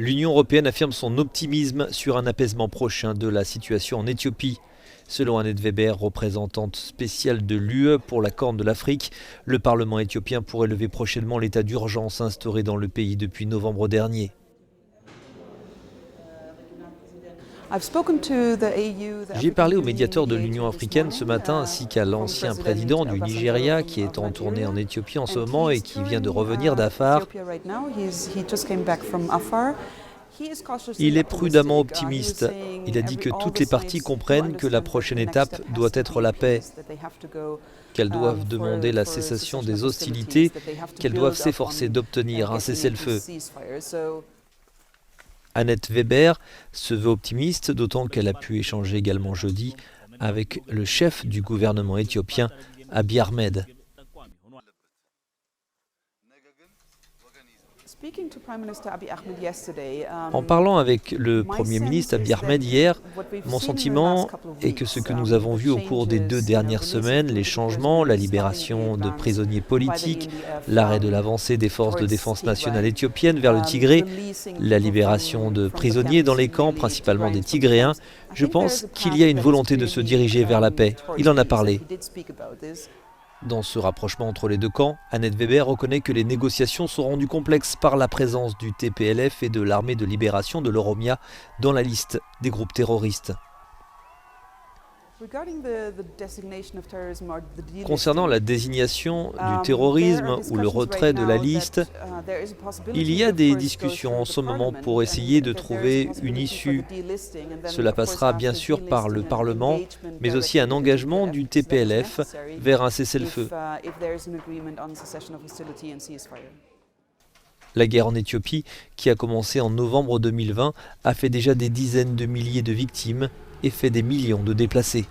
L'Union européenne affirme son optimisme sur un apaisement prochain de la situation en Éthiopie. Selon Annette Weber, représentante spéciale de l'UE pour la Corne de l'Afrique, le Parlement éthiopien pourrait lever prochainement l'état d'urgence instauré dans le pays depuis novembre dernier. J'ai parlé au médiateur de l'Union africaine ce matin ainsi qu'à l'ancien président du Nigeria qui est en tournée en Éthiopie en ce moment et qui vient de revenir d'Afar. Il est prudemment optimiste. Il a dit que toutes les parties comprennent que la prochaine étape doit être la paix, qu'elles doivent demander la cessation des hostilités, qu'elles doivent s'efforcer d'obtenir un cessez-le-feu. Annette Weber se veut optimiste, d'autant qu'elle a pu échanger également jeudi avec le chef du gouvernement éthiopien, Abiy Ahmed. En parlant avec le Premier ministre Abiy Ahmed hier, mon sentiment est que ce que nous avons vu au cours des 2 dernières semaines, les changements, la libération de prisonniers politiques, l'arrêt de l'avancée des forces de défense nationale éthiopiennes vers le Tigré, la libération de prisonniers dans les camps, principalement des Tigréens, je pense qu'il y a une volonté de se diriger vers la paix. Il en a parlé. Dans ce rapprochement entre les deux camps, Annette Weber reconnaît que les négociations sont rendues complexes par la présence du TPLF et de l'armée de libération de l'Oromia dans la liste des groupes terroristes. Concernant la désignation du terrorisme ou le retrait de la liste, il y a des discussions en ce moment pour essayer de trouver une issue. Cela passera bien sûr par le Parlement, mais aussi un engagement du TPLF vers un cessez-le-feu. La guerre en Éthiopie, qui a commencé en novembre 2020, a fait déjà des dizaines de milliers de victimes et fait des millions de déplacés.